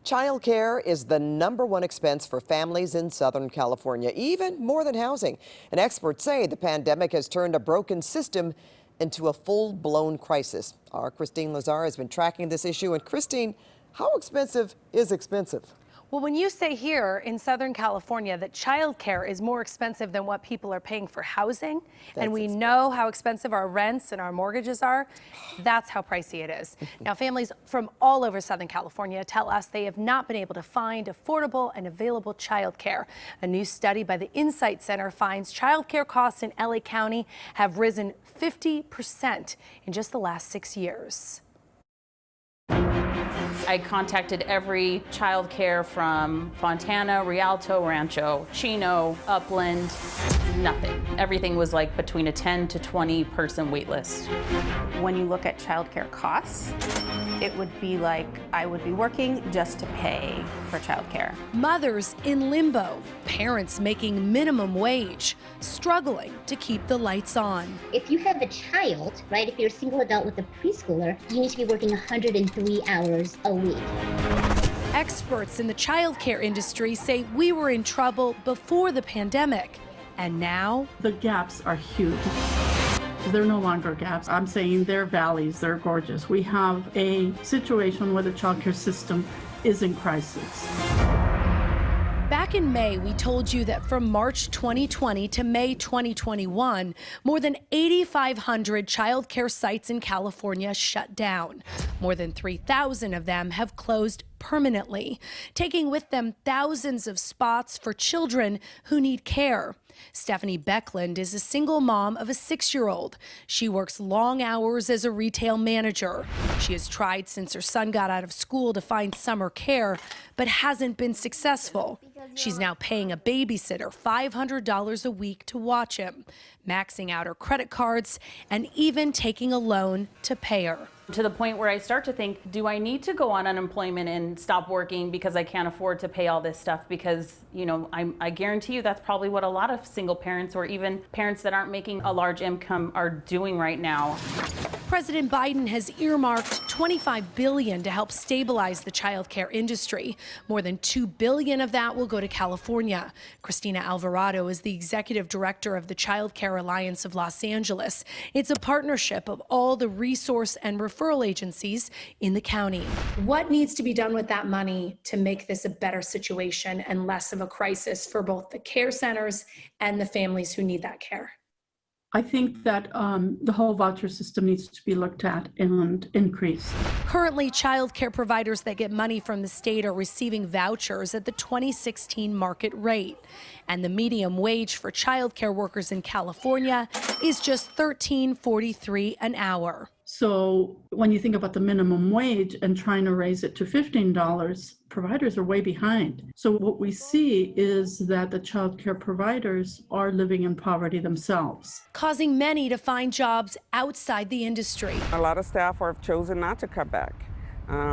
Childcare is the #1 expense for families in Southern California, even more than housing. And experts say the pandemic has turned a broken system into a full-blown crisis. Our Christine Lazar has been tracking this issue. And Christine, how expensive is expensive? Well, when you say here in Southern California that childcare is more expensive than what people are paying for housing, and we know how expensive our rents and our mortgages are, that's how pricey it is. Now, families from all over Southern California tell us they have not been able to find affordable and available childcare. A new study by the Insight Center finds childcare costs in LA County have risen 50% in just the last 6 years. I contacted every child care from Fontana, Rialto, Rancho, Chino, Upland, nothing. Everything was like between a 10 to 20 person wait list. When you look at childcare costs, it would be like I would be working just to pay for childcare. Mothers in limbo, parents making minimum wage, struggling to keep the lights on. If you have a child, right, if you're a single adult with a preschooler, you need to be working 103 hours a week. Experts in the childcare industry say we were in trouble before the pandemic, and now the gaps are huge. They're no longer gaps. I'm saying they're valleys, they're gorgeous. We have a situation where the childcare system is in crisis. Back in May, we told you that from March 2020 to May 2021, more than 8,500 child care sites in California shut down. More than 3,000 of them have closed permanently, taking with them thousands of spots for children who need care. Stephanie Beckland is a single mom of a 6-year-old. She works long hours as a retail manager. She has tried since her son got out of school to find summer care, but hasn't been successful. She's now paying a babysitter $500 a week to watch him, maxing out her credit cards, and even taking a loan to pay her. To the point where I start to think, do I need to go on unemployment and stop working because I can't afford to pay all this stuff? Because, you know, I guarantee you that's probably what a lot of single parents or even parents that aren't making a large income are doing right now. President Biden has earmarked $25 billion to help stabilize the child care industry. More than $2 billion of that will go to California. Christina Alvarado is the executive director of the Child Care Alliance of Los Angeles. It's a partnership of all the resource and referral agencies in the county. What needs to be done with that money to make this a better situation and less of a crisis for both the care centers and the families who need that care? I think that the whole voucher system needs to be looked at and increased. Currently, child care providers that get money from the state are receiving vouchers at the 2016 market rate. And the median wage for child care workers in California is just $13.43 an hour. So when you think about the minimum wage and trying to raise it to $15, providers are way behind. So what we see is that the child care providers are living in poverty themselves, causing many to find jobs outside the industry. A lot of staff have chosen not to come back.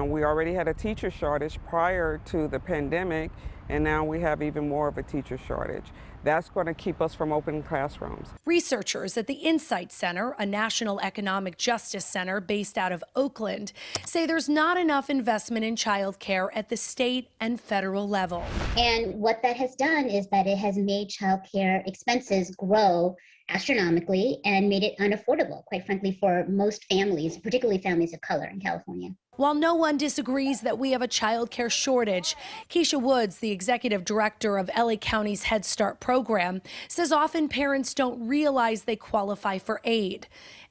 We already had a teacher shortage prior to the pandemic, and now we have even more of a teacher shortage. That's going to keep us from open classrooms. Researchers at the Insight Center, a national economic justice center based out of Oakland, say there's not enough investment in child care at the state and federal level. And what that has done is that it has made child care expenses grow astronomically and made it unaffordable, quite frankly, for most families, particularly families of color in California. While no one disagrees that we have a child care shortage, Keisha Woods, the executive director of LA County's Head Start program, says often parents don't realize they qualify for aid.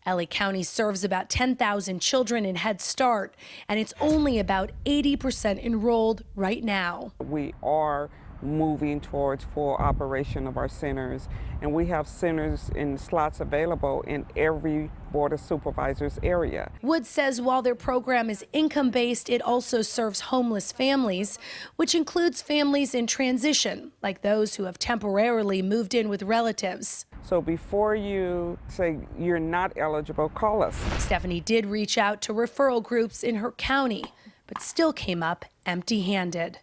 LA County serves about 10,000 children in Head Start, and it's only about 80% enrolled right now. We are moving towards full operation of our centers, and we have centers and slots available in every board of supervisors area. Woods says while their program is income-based, it also serves homeless families, which includes families in transition, like those who have temporarily moved in with relatives. So before you say you're not eligible, call us. Stephanie did reach out to referral groups in her county, but still came up empty-handed.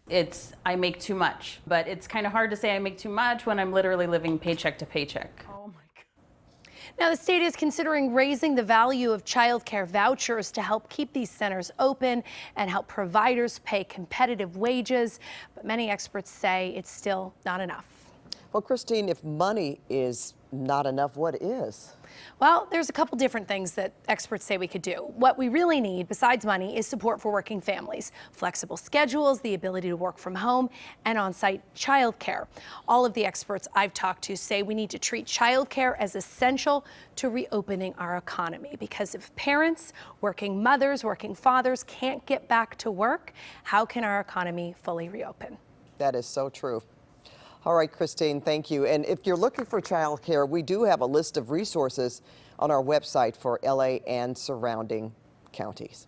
I make too much, but it's kind of hard to say I make too much when I'm literally living paycheck to paycheck. Oh my God. Now, the state is considering raising the value of child care vouchers to help keep these centers open and help providers pay competitive wages. But many experts say it's still not enough. Well, Christine, if money is not enough, what is? Well, there's a couple different things that experts say we could do. What we really need, besides money, is support for working families, flexible schedules, the ability to work from home, and on-site childcare. All of the experts I've talked to say we need to treat childcare as essential to reopening our economy, because if parents, working mothers, working fathers can't get back to work, how can our economy fully reopen? That is so true. All right, Christine, thank you. And if you're looking for childcare, we do have a list of resources on our website for LA and surrounding counties.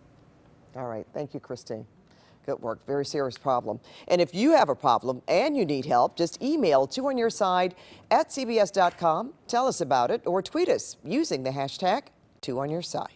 All right, thank you, Christine. Good work. Very serious problem. And if you have a problem and you need help, just email 2OnYourSide@cbs.com. Tell us about it or tweet us using the hashtag 2OnYourSide.